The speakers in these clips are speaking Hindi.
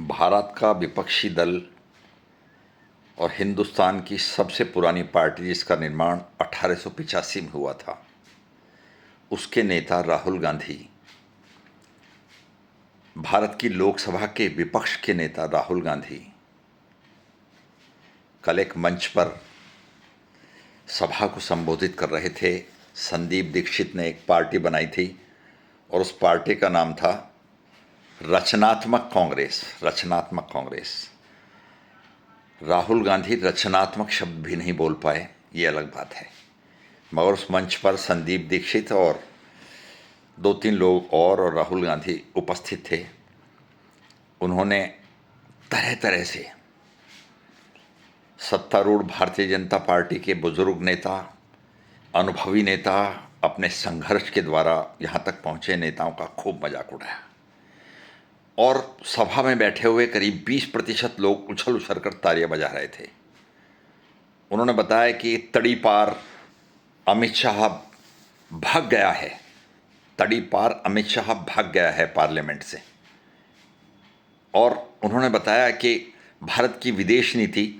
भारत का विपक्षी दल और हिंदुस्तान की सबसे पुरानी पार्टी जिसका निर्माण 1885 में हुआ था, उसके नेता राहुल गांधी, भारत की लोकसभा के विपक्ष के नेता राहुल गांधी कल एक मंच पर सभा को संबोधित कर रहे थे। संदीप दीक्षित ने एक पार्टी बनाई थी और उस पार्टी का नाम था रचनात्मक कांग्रेस। रचनात्मक कांग्रेस। राहुल गांधी रचनात्मक शब्द भी नहीं बोल पाए, ये अलग बात है, मगर उस मंच पर संदीप दीक्षित और दो तीन लोग और राहुल गांधी उपस्थित थे। उन्होंने तरह तरह से सत्तारूढ़ भारतीय जनता पार्टी के बुजुर्ग नेता, अनुभवी नेता, अपने संघर्ष के द्वारा यहाँ तक पहुँचे नेताओं का खूब मजाक उड़ाया और सभा में बैठे हुए करीब 20% लोग उछल उछल कर तालियां बजा रहे थे। उन्होंने बताया कि तड़ी पार अमित शाह भाग गया है, तड़ी पार अमित शाह भाग गया है पार्लियामेंट से। और उन्होंने बताया कि भारत की विदेश नीति,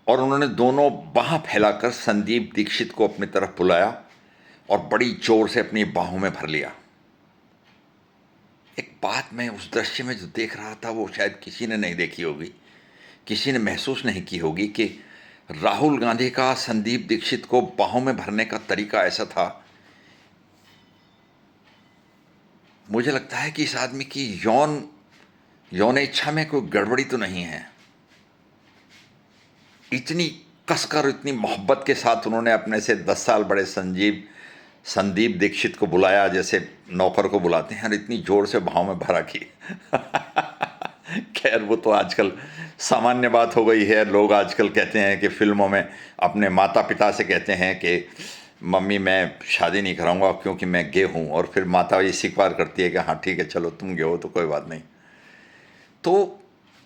और उन्होंने दोनों बाह फैलाकर संदीप दीक्षित को अपनी तरफ बुलाया और बड़ी जोर से अपनी बाहों में भर लिया। एक बात मैं उस दृश्य में जो देख रहा था वो शायद किसी ने नहीं देखी होगी, किसी ने महसूस नहीं की होगी कि राहुल गांधी का संदीप दीक्षित को बाहों में भरने का तरीका ऐसा था। मुझे लगता है कि इस आदमी की यौन इच्छा में कोई गड़बड़ी तो नहीं है। इतनी कसकर, इतनी मोहब्बत के साथ उन्होंने अपने से 10 साल बड़े संदीप दीक्षित को बुलाया जैसे नौकर को बुलाते हैं, और इतनी जोर से भाव में भरा कि खैर वो तो आजकल सामान्य बात हो गई है। लोग आजकल कहते हैं कि फिल्मों में अपने माता पिता से कहते हैं कि मम्मी मैं शादी नहीं कराऊंगा क्योंकि मैं गे हूँ, और फिर माता ये स्वीकार करती है कि हाँ ठीक है चलो तुम गे हो तो कोई बात नहीं। तो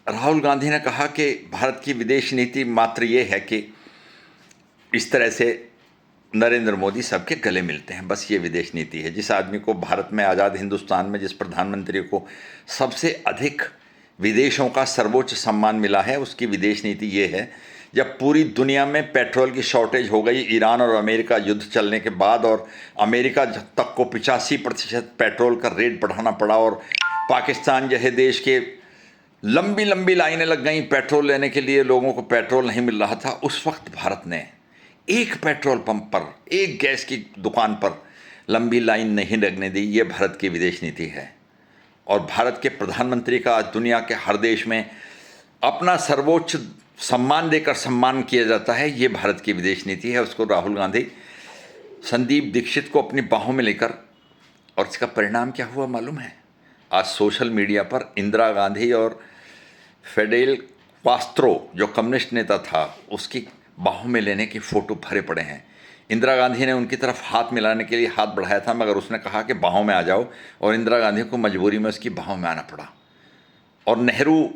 राहुल गांधी ने कहा कि भारत की विदेश नीति मात्र ये है कि इस तरह से नरेंद्र मोदी सबके गले मिलते हैं, बस ये विदेश नीति है। जिस आदमी को भारत में, आज़ाद हिंदुस्तान में, जिस प्रधानमंत्री को सबसे अधिक विदेशों का सर्वोच्च सम्मान मिला है, उसकी विदेश नीति ये है। जब पूरी दुनिया में पेट्रोल की शॉर्टेज हो गई, ईरान और अमेरिका युद्ध चलने के बाद, और अमेरिका तक को 85% पेट्रोल का रेट बढ़ाना पड़ा, और पाकिस्तान जैसे देश के लंबी लंबी लाइनें लग गई पेट्रोल लेने के लिए, लोगों को पेट्रोल नहीं मिल रहा था, उस वक्त भारत ने एक पेट्रोल पंप पर, एक गैस की दुकान पर लंबी लाइन नहीं लगने दी। ये भारत की विदेश नीति है। और भारत के प्रधानमंत्री का आज दुनिया के हर देश में अपना सर्वोच्च सम्मान देकर सम्मान किया जाता है, ये भारत की विदेश नीति है। उसको राहुल गांधी संदीप दीक्षित को अपनी बाहों में लेकर, और इसका परिणाम क्या हुआ मालूम है? आज सोशल मीडिया पर इंदिरा गांधी और फेडेल कास्त्रो जो कम्युनिस्ट नेता था उसकी बाहों में लेने की फ़ोटो भरे पड़े हैं। इंदिरा गांधी ने उनकी तरफ हाथ मिलाने के लिए हाथ बढ़ाया था, मगर उसने कहा कि बाहों में आ जाओ, और इंदिरा गांधी को मजबूरी में उसकी बाहों में आना पड़ा। और नेहरू,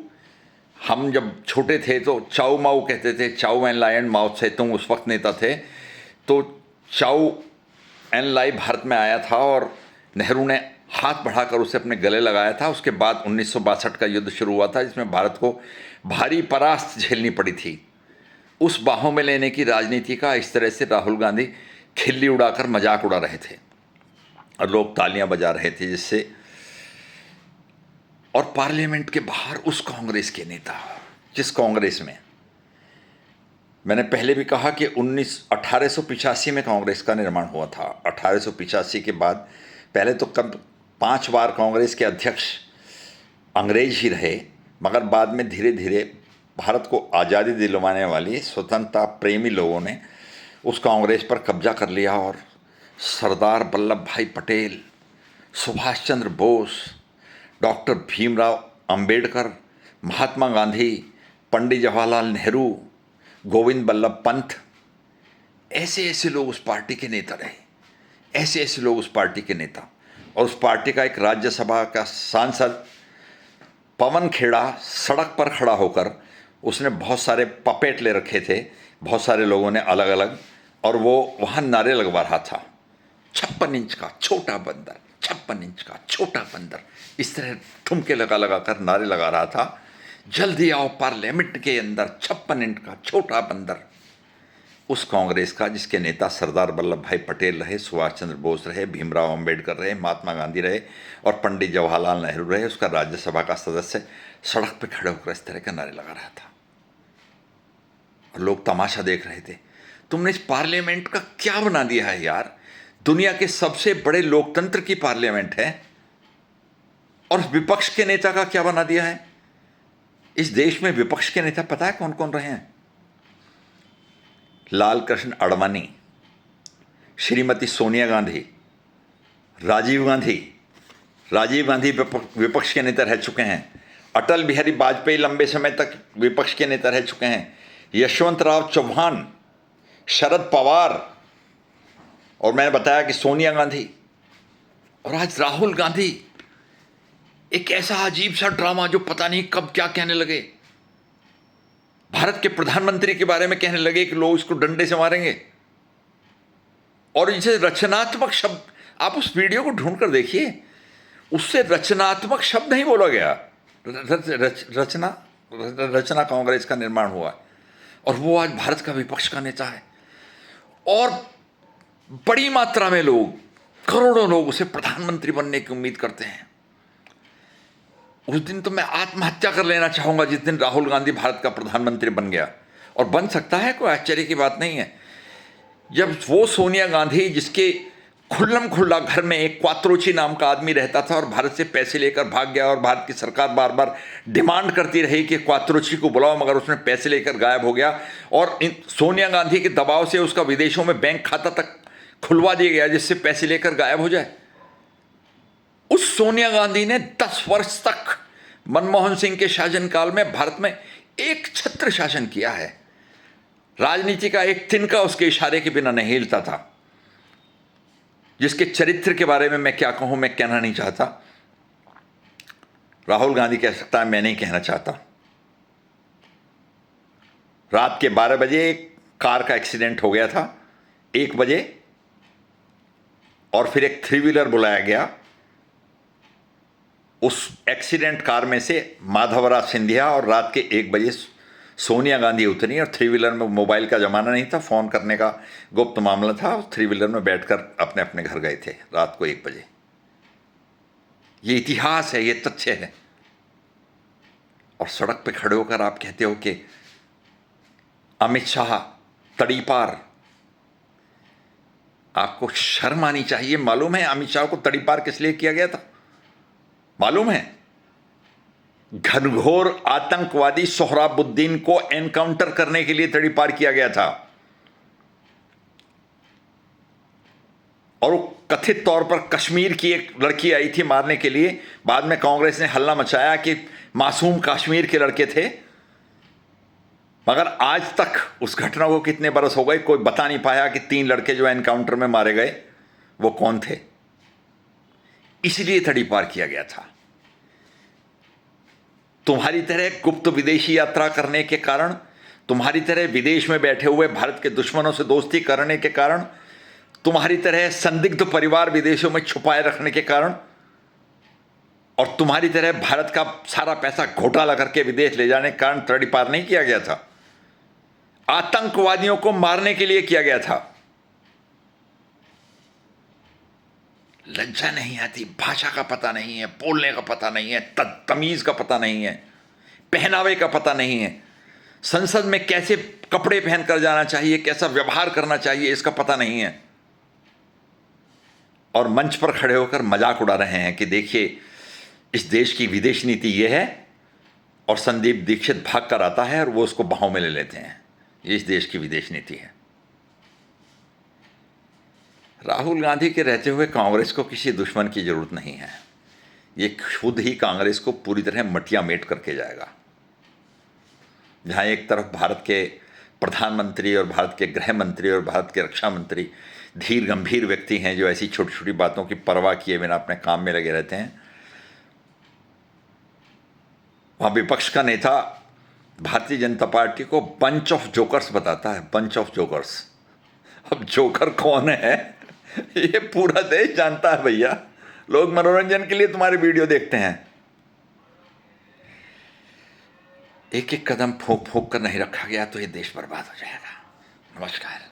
हम जब छोटे थे तो चाउ माऊ कहते थे, चाउ एन लाई, एंड माओ सेतुंग उस वक्त नेता थे। तो चाउ एन लाई भारत में आया था और नेहरू ने हाथ बढ़ाकर उसे अपने गले लगाया था। उसके बाद 1962 का युद्ध शुरू हुआ था जिसमें भारत को भारी परास्त झेलनी पड़ी थी। उस बाहों में लेने की राजनीति का इस तरह से राहुल गांधी खिल्ली उड़ाकर मजाक उड़ा रहे थे और लोग तालियां बजा रहे थे जिससे। और पार्लियामेंट के बाहर उस कांग्रेस के नेता, जिस कांग्रेस में मैंने पहले भी कहा कि 1885 में कांग्रेस का निर्माण हुआ था। 1885 के बाद पहले तो 5 बार कांग्रेस के अध्यक्ष अंग्रेज ही रहे, मगर बाद में धीरे धीरे भारत को आज़ादी दिलवाने वाली स्वतंत्रता प्रेमी लोगों ने उस कांग्रेस पर कब्जा कर लिया, और सरदार वल्लभ भाई पटेल, सुभाष चंद्र बोस, डॉक्टर भीमराव अंबेडकर, महात्मा गांधी, पंडित जवाहरलाल नेहरू, गोविंद बल्लभ पंत, ऐसे ऐसे लोग उस पार्टी के नेता रहे, ऐसे ऐसे लोग उस पार्टी के नेता। और उस पार्टी का एक राज्यसभा का सांसद पवन खेड़ा सड़क पर खड़ा होकर, उसने बहुत सारे पपेट ले रखे थे, बहुत सारे लोगों ने अलग अलग, और वो वहाँ नारे लगवा रहा था, 56 इंच का छोटा बंदर, 56 इंच का छोटा बंदर, इस तरह ठुमके लगा लगा कर नारे लगा रहा था, जल्दी आओ पार्लियामेंट के अंदर, 56 इंच का छोटा बंदर। उस कांग्रेस का जिसके नेता सरदार वल्लभ भाई पटेल रहे, सुभाष चंद्र बोस रहे, भीमराव अंबेडकर रहे, महात्मा गांधी रहे और पंडित जवाहरलाल नेहरू रहे, उसका राज्यसभा का सदस्य सड़क पे खड़े होकर इस तरह के नारे लगा रहा था और लोग तमाशा देख रहे थे। तुमने इस पार्लियामेंट का क्या बना दिया है यार? दुनिया के सबसे बड़े लोकतंत्र की पार्लियामेंट है और विपक्ष के नेता का क्या बना दिया है? इस देश में विपक्ष के नेता पता है कौन कौन रहे हैं? लाल कृष्ण आडवाणी, श्रीमती सोनिया गांधी, राजीव गांधी। राजीव गांधी विपक्ष के नेता रह चुके हैं। अटल बिहारी वाजपेयी लंबे समय तक विपक्ष के नेता रह चुके हैं। यशवंतराव चौहान, शरद पवार, और मैंने बताया कि सोनिया गांधी, और आज राहुल गांधी। एक ऐसा अजीब सा ड्रामा जो पता नहीं कब क्या कहने लगे। भारत के प्रधानमंत्री के बारे में कहने लगे कि लोग इसको डंडे से मारेंगे। और इसे रचनात्मक शब्द, आप उस वीडियो को ढूंढ कर देखिए, उससे रचनात्मक शब्द नहीं बोला गया। रचना कांग्रेस का निर्माण हुआ और वो आज भारत का विपक्ष का नेता है और बड़ी मात्रा में लोग, करोड़ों लोग उसे प्रधानमंत्री बनने की उम्मीद करते हैं। उस दिन तो मैं आत्महत्या कर लेना चाहूंगा जिस दिन राहुल गांधी भारत का प्रधानमंत्री बन गया, और बन सकता है, कोई आश्चर्य की बात नहीं है। जब वो सोनिया गांधी, जिसके खुल्लम खुल्ला घर में एक क्वात्रोची नाम का आदमी रहता था और भारत से पैसे लेकर भाग गया और भारत की सरकार बार बार डिमांड करती रही कि क्वात्रोची को बुलाओ, मगर उसने पैसे लेकर गायब हो गया और सोनिया गांधी के दबाव से उसका विदेशों में बैंक खाता तक खुलवा दिया गया जिससे पैसे लेकर गायब हो जाए। उस सोनिया गांधी ने 10 वर्ष तक मनमोहन सिंह के शासनकाल में भारत में एक छत्र शासन किया है। राजनीति का एक तिनका उसके इशारे के बिना नहीं हिलता था। जिसके चरित्र के बारे में मैं क्या कहूं, मैं कहना नहीं चाहता। राहुल गांधी कह सकता है, मैं नहीं कहना चाहता। रात के 12 बजे एक कार का एक्सीडेंट हो गया था, 1 बजे, और फिर एक 3 व्हीलर बुलाया गया। उस एक्सीडेंट कार में से माधवराज सिंधिया और रात के 1 बजे सोनिया गांधी उतरी और 3 व्हीलर में, मोबाइल का ज़माना नहीं था, फ़ोन करने का गुप्त मामला था, 3 व्हीलर में बैठकर अपने अपने घर गए थे रात को 1 बजे। ये इतिहास है, ये तथ्य है। और सड़क पे खड़े होकर आप कहते हो कि अमित शाह तड़ीपार। आपको शर्म आनी चाहिए। मालूम है अमित शाह को तड़ीपार किस लिए किया गया था? मालूम है? घनघोर आतंकवादी सोहराबुद्दीन को एनकाउंटर करने के लिए तड़ीपार किया गया था। और वो कथित तौर पर कश्मीर की एक लड़की आई थी मारने के लिए। बाद में कांग्रेस ने हल्ला मचाया कि मासूम कश्मीर के लड़के थे, मगर आज तक उस घटना को कितने बरस हो गए, कोई बता नहीं पाया कि 3 लड़के जो एनकाउंटर में मारे गए वो कौन थे। इसलिए तड़ीपार किया गया था। तुम्हारी तरह गुप्त विदेशी यात्रा करने के कारण, तुम्हारी तरह विदेश में बैठे हुए भारत के दुश्मनों से दोस्ती करने के कारण, तुम्हारी तरह संदिग्ध परिवार विदेशों में छुपाए रखने के कारण, और तुम्हारी तरह भारत का सारा पैसा घोटाला करके विदेश ले जाने के कारण तड़ीपार नहीं किया गया था। आतंकवादियों को मारने के लिए किया गया था। लज्जा नहीं आती, भाषा का पता नहीं है, बोलने का पता नहीं है, तमीज का पता नहीं है, पहनावे का पता नहीं है, संसद में कैसे कपड़े पहनकर जाना चाहिए, कैसा व्यवहार करना चाहिए, इसका पता नहीं है। और मंच पर खड़े होकर मजाक उड़ा रहे हैं कि देखिए इस देश की विदेश नीति ये है, और संदीप दीक्षित भाग कर आता है और वो उसको बाहों में ले लेते हैं। ये इस देश की विदेश नीति है। राहुल गांधी के रहते हुए कांग्रेस को किसी दुश्मन की जरूरत नहीं है। ये खुद ही कांग्रेस को पूरी तरह मटिया मेट करके जाएगा। जहां एक तरफ भारत के प्रधानमंत्री और भारत के गृह मंत्री और भारत के रक्षा मंत्री धीर गंभीर व्यक्ति हैं जो ऐसी छोटी छोटी बातों की परवाह किए बिना अपने काम में लगे रहते हैं, वहाँ विपक्ष का नेता भारतीय जनता पार्टी को बंच ऑफ जोकर्स बताता है। Bunch of jokers. अब जोकर कौन है ये पूरा देश जानता है भैया। लोग मनोरंजन के लिए तुम्हारे वीडियो देखते हैं। एक एक कदम फूंक फूंक कर नहीं रखा गया तो ये देश बर्बाद हो जाएगा। नमस्कार।